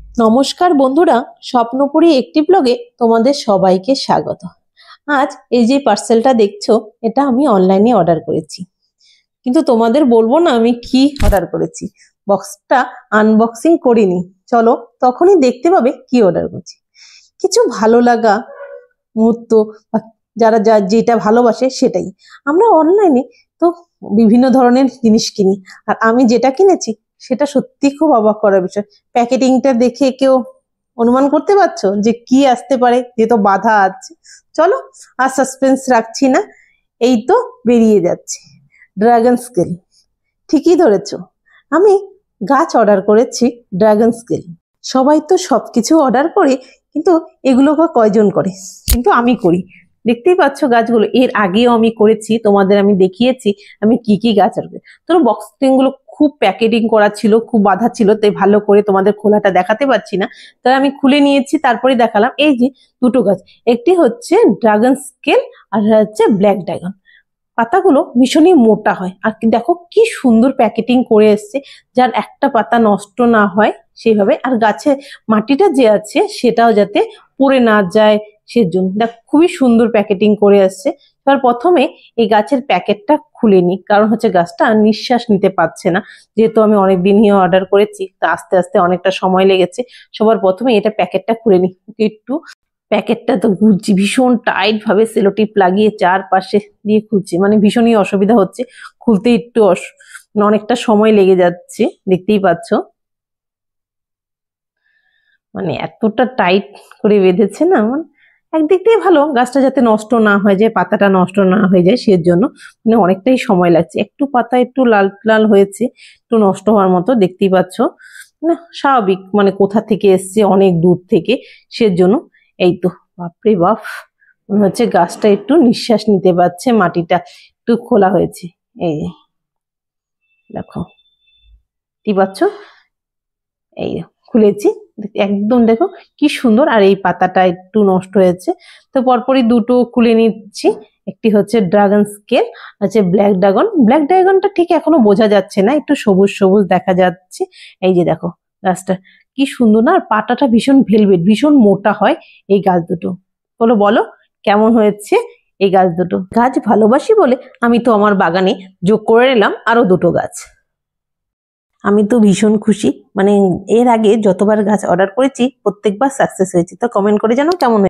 নমস্কার বন্ধুরা, স্বপ্নপুরী একটি ব্লগে তোমাদের সবাইকে স্বাগত। আজ এই যে পার্সেলটা দেখছো, এটা আমি অনলাইনে অর্ডার করেছি, কিন্তু তোমাদের বলবো না আমি কি অর্ডার করেছি। বক্সটা আনবক্সিং করিনি, চলো তখনই দেখতে পাবে কি অর্ডার করেছি। কিছু ভালো লাগা মুহূর্ত বা যারা যেটা ভালোবাসে সেটাই। আমরা অনলাইনে তো বিভিন্ন ধরনের জিনিস কিনি, আর আমি যেটা কিনেছি সেটা সত্যি খুব অবাক করার বিষয়। প্যাকেটিংটা দেখে কেউ অনুমান করতে পারছো যে কি আসতে পারে, যে তো বাধা আছে? চলো আর সাসপেন্স রাখছি না, এই তো বেরিয়ে যাচ্ছে ড্রাগন স্কেল। ঠিকই ধরেছো, আমি গাছ অর্ডার করেছি ড্রাগন স্কেল। সবাই তো সবকিছু অর্ডার করে, কিন্তু এগুলো কয়জন করে? কিন্তু আমি করি। দেখতেই পাচ্ছ গাছগুলো, এর আগেও আমি করেছি, তোমাদের আমি দেখিয়েছি আমি কি কি গাছ আর তোর বক্সিং গুলো খুব প্যাকেটিং করা ছিল, খুব বাধা ছিল, তাই ভালো করে তোমাদের খোলাটা দেখাতে পারছি না। তাই আমি খুলে নিয়েছি, তারপরে দেখালাম। এই যে দুটো গাছ, একটি হচ্ছে ড্রাগন স্কেল আর হচ্ছে ব্ল্যাক ড্রাগন। পাতাগুলো ভীষণই মোটা হয়, আর দেখো কি সুন্দর প্যাকেটিং করে এসছে, যার একটা পাতা নষ্ট না হয় সেইভাবে। আর গাছে মাটিটা যে আছে সেটাও যাতে পড়ে না যায়, সেজন্য দেখ খুবই সুন্দর প্যাকেটিং করে আসছে। এবার প্রথমে এই গাছের প্যাকেটটা খুলে নি, কারণ হচ্ছে গাছটা নিঃশ্বাস নিতে পারছে না, যেহেতু আমি অনেকদিনই অর্ডার করেছি, তা আস্তে আস্তে অনেকটা সময় লেগেছে। সবার প্রথমে এটা প্যাকেটটা খুলে নি একটু। প্যাকেটটা তো ঘুরছি ভীষণ টাইট ভাবে, সেলোটিপ লাগিয়ে চারপাশে দিয়ে খুলছি, মানে ভীষণই অসুবিধা হচ্ছে খুলতে, একটু অনেকটা সময় লেগে যাচ্ছে, দেখতেই পাচ্ছ। মানে এতটা টাইট করে বেঁধেছে না, মানে একদিক দিয়ে ভালো, গাছটা যাতে নষ্ট না হয়ে যায়, পাতাটা নষ্ট না হয়ে যায় সেজন্য। মানে অনেকটাই সময় লাগছে, একটু পাতা একটু লাল লাল হয়েছে, একটু নষ্ট হওয়ার মতো, দেখতেই পাচ্ছ। না স্বাভাবিক, মানে কোথা থেকে এসছে, অনেক দূর থেকে, সেজন্য। এই তো বাপরে বাপ, মনে হচ্ছে গাছটা একটু নিঃশ্বাস নিতে পারছে, মাটিটা একটু খোলা হয়েছে। এই যে দেখো, কি পাচ্ছ, এই খুলেছি, একদম দেখো কি সুন্দর। আর এই পাতাটা একটু নষ্ট হয়েছে, তো পরপরই দুটো খুলে নিচ্ছি। একটি হচ্ছে ড্রাগন স্কেল, আছে ব্ল্যাক ড্রাগন। ব্ল্যাক ড্রাগনটা ঠিক এখনো বোঝা যাচ্ছে না, একটু সবুজ সবুজ দেখা যাচ্ছে। এই যে দেখো গাছটা কি সুন্দর না, আর পাতাটা ভীষণ ভেলভেট, ভীষণ মোটা হয় এই গাছ দুটো। বলো বলো কেমন হয়েছে এই গাছ দুটো? গাছ ভালোবাসি বলে আমি তো আমার বাগানে যোগ করে নিলাম আরো দুটো গাছ। আমি তো ভীষণ খুশি, মানে এর আগে যতবার গাছ অর্ডার করেছি প্রত্যেকবার সাকসেস হয়েছে। তো কমেন্ট করে জানো কেমন হয়েছে।